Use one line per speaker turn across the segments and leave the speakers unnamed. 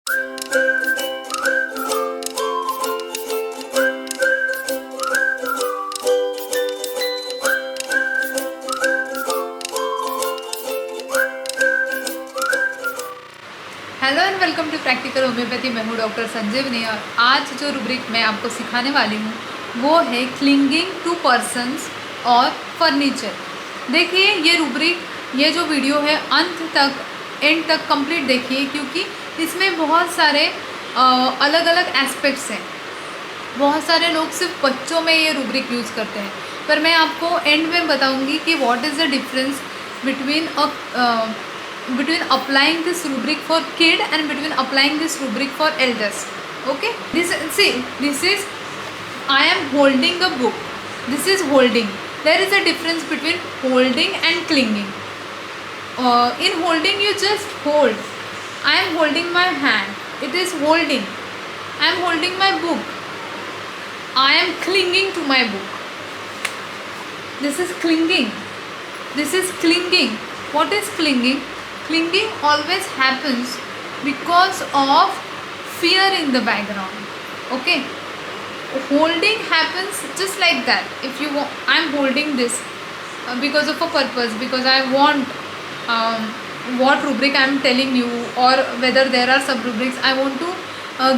Hello and welcome to practical homeopathy. मैं हूँ doctor संजीवनी और आज जो रूब्रिक मैं आपको सिखाने वाली हूँ वो है क्लिंगिंग टू पर्सन्स और फर्नीचर। देखिए ये रूब्रिक, ये जो वीडियो है अंत तक, एंड तक कंप्लीट देखिए, क्योंकि इसमें बहुत सारे अलग अलग एस्पेक्ट्स हैं। बहुत सारे लोग सिर्फ बच्चों में ये रूब्रिक यूज़ करते हैं, पर मैं आपको एंड में बताऊँगी कि what is the difference between applying this rubric for kid and between applying this rubric for elders. Okay, this is I am holding a book, this is holding. There is a difference between holding and clinging. In holding you just hold. I am holding my hand, it is holding. I am holding my book, I am clinging to my book. This is clinging, this is clinging. What is clinging? Clinging always happens because of fear in the background. Okay, holding happens just like that. If you want, I am holding this because of a purpose, because I want what rubric I am telling you, or whether there are sub rubrics, I want to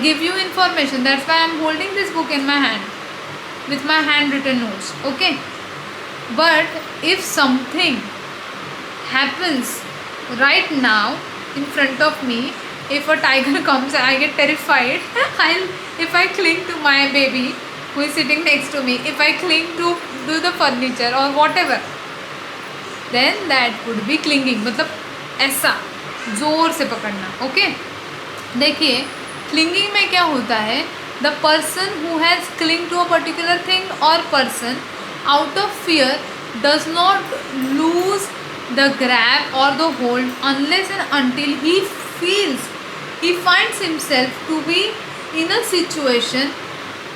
give you information. That's why I am holding this book in my hand with my handwritten notes. Okay, but if something happens right now in front of me, if a tiger comes, I get terrified. If I cling to my baby who is sitting next to me, if I cling to the furniture or whatever, then that would be clinging. मतलब ऐसा जोर से पकड़ना. Okay, देखिए clinging में क्या होता है, the person who has cling to a particular thing or person out of fear does not lose the grab or the hold unless and until he finds himself to be in a situation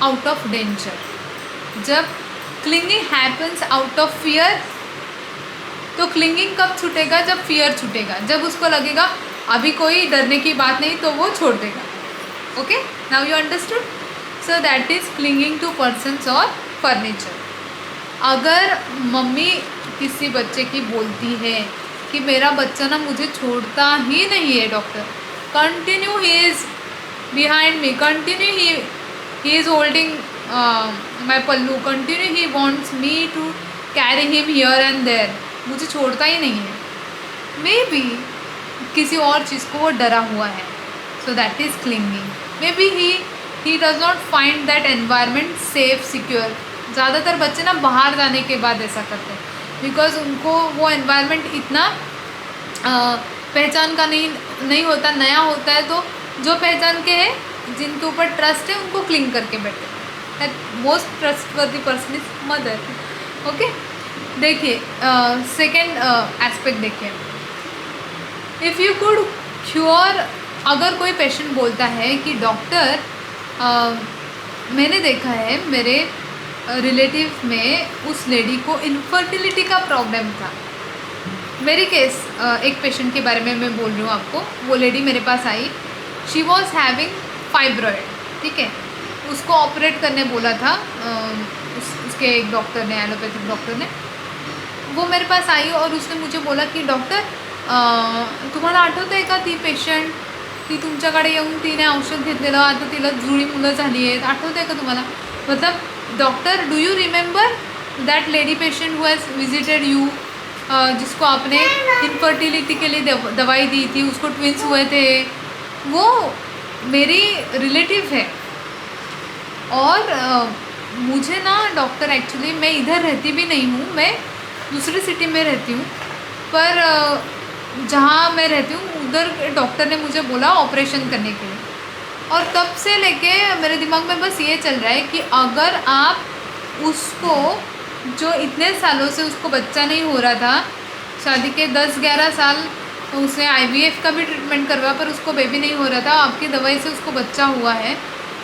out of danger. जब clinging happens out of fear, तो clinging कब छूटेगा? जब fear छूटेगा, जब उसको लगेगा अभी कोई डरने की बात नहीं, तो वो छोड़ देगा. Okay, now you understood? So that is clinging to persons or furniture. अगर मम्मी किसी बच्चे की बोलती है कि मेरा बच्चा ना मुझे छोड़ता ही नहीं है doctor, continue he is behind me, continue he is holding my pallu, continue he wants me to carry him here and there, मुझे छोड़ता ही नहीं है, मे बी किसी और चीज़ को वो डरा हुआ है. सो that is clinging. May be he does not find that environment safe, secure. ज़्यादातर बच्चे ना बाहर जाने के बाद ऐसा करते हैं, बिकॉज उनको वो एनवायरनमेंट इतना पहचान का नहीं होता, नया होता है. तो जो पहचान के हैं, जिनके ऊपर ट्रस्ट है, उनको क्लिंग करके बैठे. Most trustworthy person is mother. Okay, देखिए सेकेंड एस्पेक्ट देखिए. इफ़ यू कुड क्योर, अगर कोई पेशेंट बोलता है कि डॉक्टर मैंने देखा है मेरे रिलेटिव में उस लेडी को इनफर्टिलिटी का प्रॉब्लम था. मेरी केस एक पेशेंट के बारे में मैं बोल रही हूँ आपको. वो लेडी मेरे पास आई, शी वॉज हैविंग फाइब्रॉइड. ठीक है, उसको ऑपरेट करने बोला था उसके एक डॉक्टर ने, एलोपैथिक डॉक्टर ने. वो मेरे पास आई और उसने मुझे बोला की डॉक्टर तुम्हाला आठवतं आहे का ती पेशंट, ती तुमच्याकडे येऊन तिने औषध घेतलेलं, आता तिला जुळी मुलं झाली आहेत, आठवतं आहे का तुम्हाला? मतलब doctor, do you remember that lady patient who has visited you, जिसको आपने इनफर्टिलिटी के लिए दवाई दी थी, उसको ट्विंस हुए थे, वो मेरी रिलेटिव है. और मुझे ना डॉक्टर, एक्चुअली मैं इधर रहती भी नहीं हूँ, मैं दूसरी सिटी में रहती हूँ, पर जहाँ मैं रहती हूँ उधर डॉक्टर ने मुझे बोला ऑपरेशन करने के लिए. और तब से लेके मेरे दिमाग में बस ये चल रहा है कि अगर आप उसको, जो इतने सालों से उसको बच्चा नहीं हो रहा था, शादी के 10-11 साल उसने IVF का भी ट्रीटमेंट करवाया पर उसको बेबी नहीं हो रहा था, आपकी दवाई से उसको बच्चा हुआ है,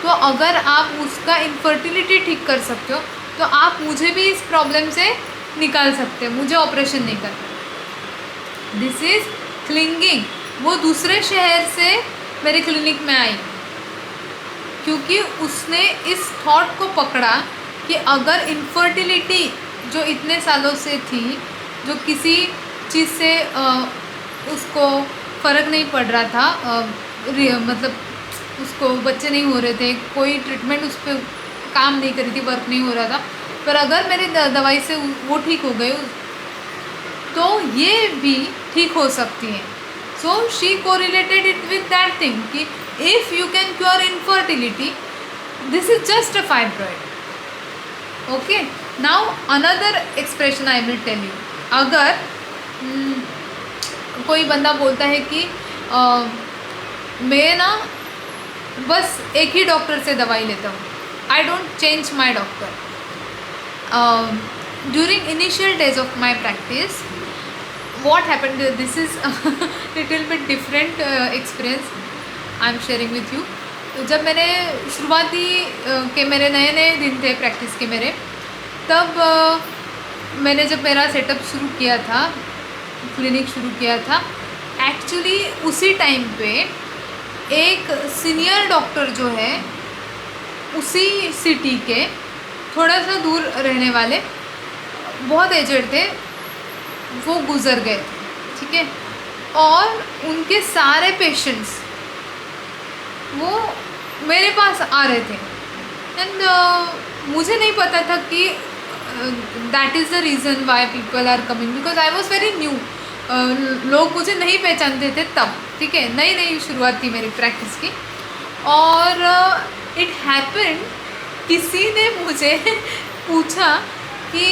तो अगर आप उसका इनफर्टिलिटी ठीक कर सकते हो, तो आप मुझे भी इस प्रॉब्लम से निकाल सकते हो, मुझे ऑपरेशन नहीं करना. This is clinging. वो दूसरे शहर से मेरे क्लिनिक में आई, क्योंकि उसने इस थॉट को पकड़ा कि अगर इनफर्टिलिटी जो इतने सालों से थी, जो किसी चीज़ से उसको फ़र्क नहीं पड़ रहा था, मतलब उसको बच्चे नहीं हो रहे थे, कोई ट्रीटमेंट उस पर काम नहीं करी थी, वर्क नहीं हो रहा था, पर अगर मेरी दवाई से वो ठीक हो गए तो ये भी ठीक हो सकती है. So she correlated it with that thing कि if you can cure infertility, this is just a fibroid. Okay, now another expression I will tell you. अगर कोई बंदा बोलता है कि मैं ना बस एक ही डॉक्टर से दवाई लेता हूँ, I don't change my doctor. During initial days of my practice what happened, this is little bit different experience I am sharing with you. जब मैंने शुरुआती के मेरे नए नए दिन थे प्रैक्टिस के मेरे, तब मैंने जब मेरा सेटअप शुरू किया था, क्लिनिक शुरू किया था, एक्चुअली उसी टाइम पे एक सीनियर डॉक्टर जो है उसी सिटी के थोड़ा सा दूर रहने वाले, बहुत एजेड थे, वो गुज़र गए थे. ठीक है, और उनके सारे पेशेंट्स वो मेरे पास आ रहे थे. एंड मुझे नहीं पता था कि that is the reason why people are coming, because I was very new. लोग मुझे नहीं पहचानते थे तब. ठीक है, नई नई शुरुआत थी मेरी प्रैक्टिस की. और इट हैपेंड, किसी ने मुझे पूछा कि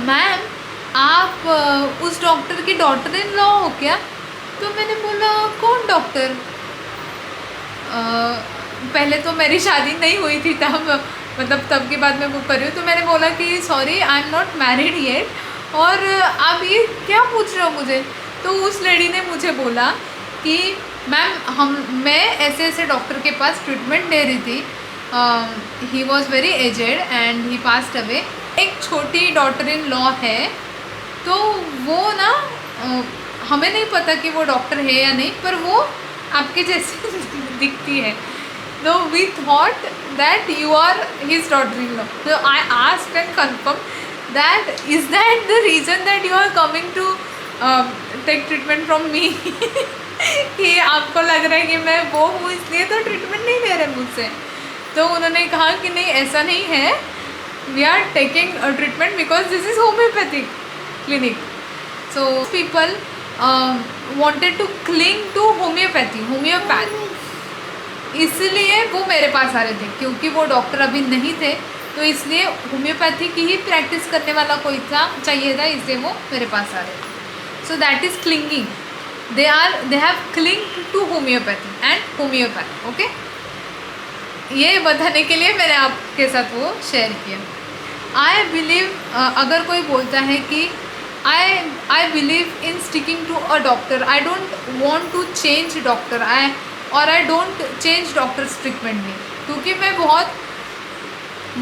मैम आप उस डॉक्टर की डॉटर इन लॉ हो क्या? तो मैंने बोला कौन डॉक्टर? पहले तो मेरी शादी नहीं हुई थी तब, मतलब तब के बाद मैं वो कर रही हूँ. तो मैंने बोला कि sorry I am not married yet, और आप ये क्या पूछ रहे हो मुझे? तो उस लेडी ने मुझे बोला कि मैम मैं ऐसे ऐसे डॉक्टर के पास ट्रीटमेंट दे रही थी, he was very aged and he passed away. एक छोटी डॉटर इन लॉ है, तो वो ना हमें नहीं पता कि वो डॉक्टर है या नहीं, पर वो आपके जैसे दिखती है. तो we thought that you are his daughter in law. तो I asked and confirm that is that the reason that you are coming to take treatment from me, कि आपको लग रहा है कि मैं वो हूँ इसलिए तो ट्रीटमेंट नहीं ले रहे मुझसे. तो उन्होंने कहा कि नहीं, ऐसा नहीं है, we are taking treatment because this is homeopathic clinic. So people wanted to cling to homeopath. इसलिए वो मेरे पास आ रहे थे, क्योंकि वो डॉक्टर अभी नहीं थे, तो इसलिए होम्योपैथी की ही प्रैक्टिस करने वाला कोई था चाहिए था, इसलिए वो मेरे पास आ रहे थे. So that is clinging. They have cling to homeopathy and homeopath. Okay, ये बताने के लिए मैंने आपके साथ वो शेयर किया. आई बिलीव, अगर कोई बोलता है कि I believe in sticking to a doctor, I don't want to change doctor, I don't change doctor's treatment में, क्योंकि मैं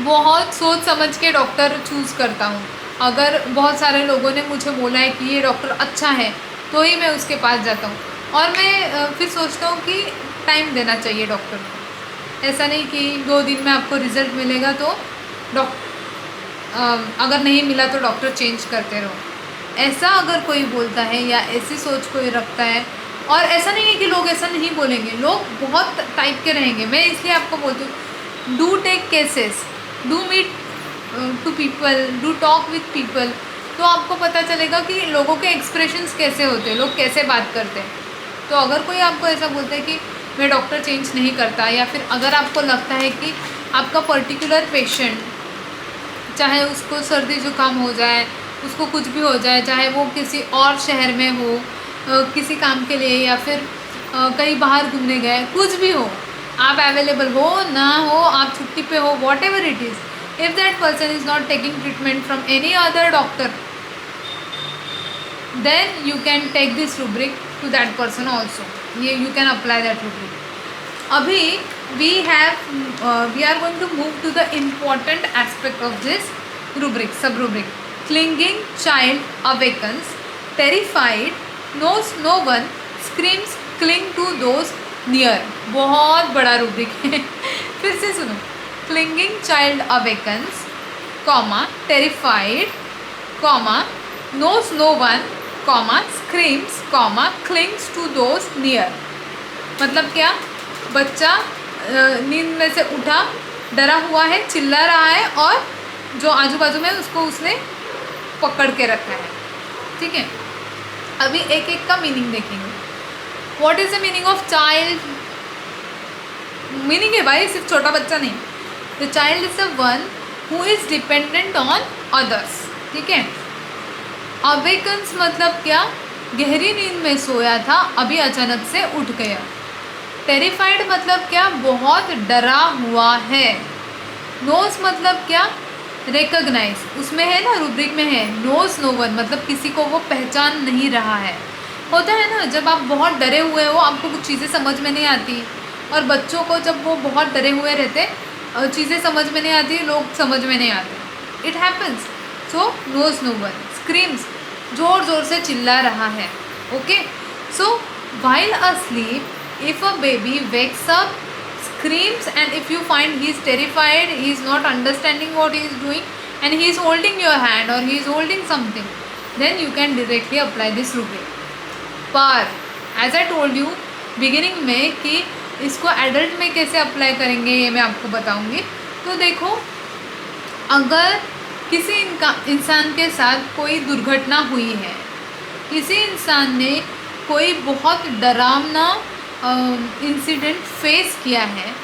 बहुत सोच समझ के डॉक्टर चूज़ करता हूँ. अगर बहुत सारे लोगों ने मुझे बोला है कि ये डॉक्टर अच्छा है, तो ही मैं उसके पास जाता हूँ. और मैं फिर सोचता हूँ कि टाइम देना चाहिए डॉक्टर को. ऐसा नहीं कि 2 दिन में आपको रिज़ल्ट मिलेगा तो अगर नहीं मिला तो डॉक्टर चेंज करते रहो. ऐसा अगर कोई बोलता है या ऐसी सोच कोई रखता है, और ऐसा नहीं है कि लोग ऐसा नहीं बोलेंगे, लोग बहुत टाइप के रहेंगे. मैं इसलिए आपको बोलती हूँ, do take cases, do meet to people, do talk with people, तो आपको पता चलेगा कि लोगों के एक्सप्रेशंस कैसे होते हैं, लोग कैसे बात करते हैं. तो अगर कोई आपको ऐसा बोलता है कि मैं डॉक्टर चेंज नहीं करता, या फिर अगर आपको लगता है कि आपका पर्टिकुलर पेशेंट, चाहे उसको सर्दी जुकाम हो जाए, उसको कुछ भी हो जाए, चाहे वो किसी और शहर में हो किसी काम के लिए, या फिर कहीं बाहर घूमने गए, कुछ भी हो, आप अवेलेबल हो ना हो, आप छुट्टी पे हो, what ever it is, if that person is not taking treatment from any other doctor, then you can take this rubric to that person also. You can apply that rubric. Abhi we are going to move to the important aspect of this rubric, sub rubric. Clinging child awakens, terrified, knows no one, screams cling to those near, बहुत बड़ा rubric है। फिर से सुनो, clinging child awakens, comma terrified, comma knows no one, comma screams, comma clings to those near. मतलब क्या, बच्चा नींद में से उठा, डरा हुआ है, चिल्ला रहा है और जो आजू बाजू में उसको उसने पकड़ के रखा है। ठीक है, अभी एक एक का मीनिंग देखेंगे। What is the meaning of child? Meaning है भाई, सिर्फ छोटा बच्चा नहीं। The child is the one who is dependent on others. ठीक है, अवेकन्स मतलब क्या, गहरी नींद में सोया था, अभी अचानक से उठ गया। टेरिफाइड मतलब क्या, बहुत डरा हुआ है। नोज मतलब क्या, रिकॉग्नाइज, उसमें है ना, रूब्रिक में है, नोज नो वन मतलब किसी को वो पहचान नहीं रहा है। होता है ना, जब आप बहुत डरे हुए हो, आपको कुछ चीज़ें समझ में नहीं आती, और बच्चों को जब वो बहुत डरे हुए रहते, चीज़ें समझ में नहीं आती, लोग समझ में नहीं आते, it happens. So knows no one, screams, ज़ोर ज़ोर से चिल्ला रहा है। Okay, so while asleep, if a baby wakes up, screams, and if you find he is terrified, he is not understanding what he is doing, and he is holding your hand or he is holding something, then you can directly apply this rubric. पर as I told you beginning में कि इसको adult में कैसे apply करेंगे ये मैं आपको बताऊंगी। तो देखो, अगर किसी इंसान के साथ कोई दुर्घटना हुई है, किसी इंसान ने कोई बहुत डरावना इंसिडेंट फेस किया है,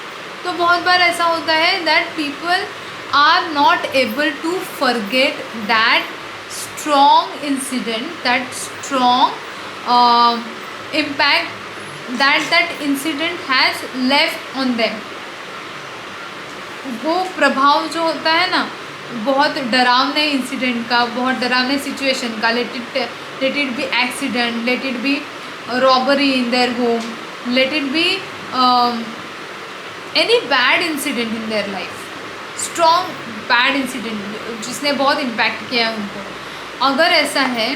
तो बहुत बार ऐसा होता है that people are not able to forget that strong incident, that strong impact that incident has left on them। वो प्रभाव जो होता है ना बहुत डरावने इंसिडेंट का, बहुत डरावने सिचुएशन का, let it be accident, let it be robbery in their home, let it be any bad incident in their life, strong bad incident जिसने बहुत इम्पैक्ट किया है उनको। अगर ऐसा है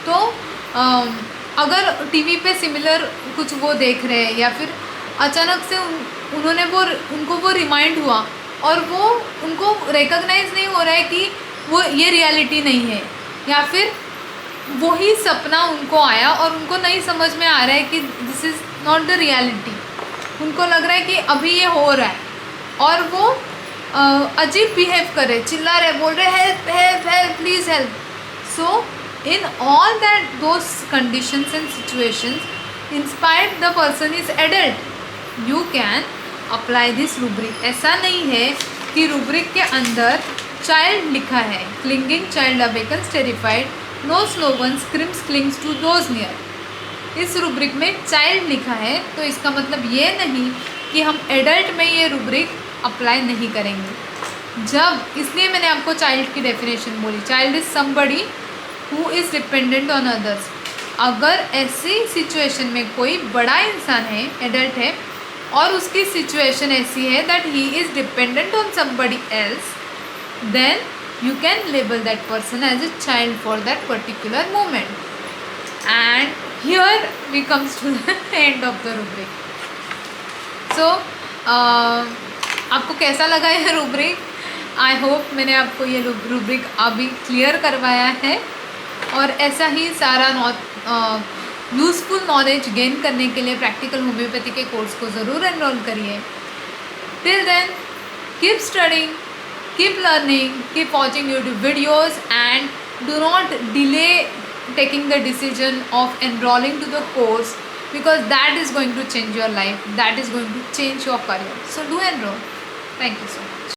तो अगर टीवी पे सिमिलर कुछ वो देख रहे हैं, या फिर अचानक से उनको वो रिमाइंड हुआ और वो उनको रिकॉग्नाइज नहीं हो रहा है कि वो ये रियलिटी नहीं है, या फिर वही सपना उनको आया और उनको नहीं समझ में आ रहा है कि this is not the reality, उनको लग रहा है कि अभी ये हो रहा है, और वो अजीब बिहेव करे, चिल्ला रहे, बोल रहे help help help please help. So in all those conditions and situations, in spite the person is adult, you can apply this rubric। ऐसा नहीं है कि rubric के अंदर child लिखा है, clinging child awakens terrified, knows no one, screams clings to those near। इस rubric में child लिखा है, तो इसका मतलब ये नहीं कि हम adult में ये rubric apply नहीं करेंगे। जब, इसलिए मैंने आपको child की definition बोली, child is somebody who is dependent on others। अगर ऐसी सिचुएशन में कोई बड़ा इंसान है, एडल्ट है, और उसकी सिचुएशन ऐसी है that he is dependent on somebody else, then you can label that person as a child for that particular moment. And here we comes to the end of the rubric. So आपको कैसा लगा यह rubric? I hope मैंने आपको ये rubric अभी clear करवाया है, और ऐसा ही सारा यूज़फुल नॉलेज गेन करने के लिए प्रैक्टिकल होम्योपैथी के कोर्स को ज़रूर एनरोल करिए। Till then keep studying, keep learning, keep watching YouTube videos, and do not delay taking the decision of enrolling to the course, because that is going to change your life, that is going to change your career. So do enroll. Thank you so much.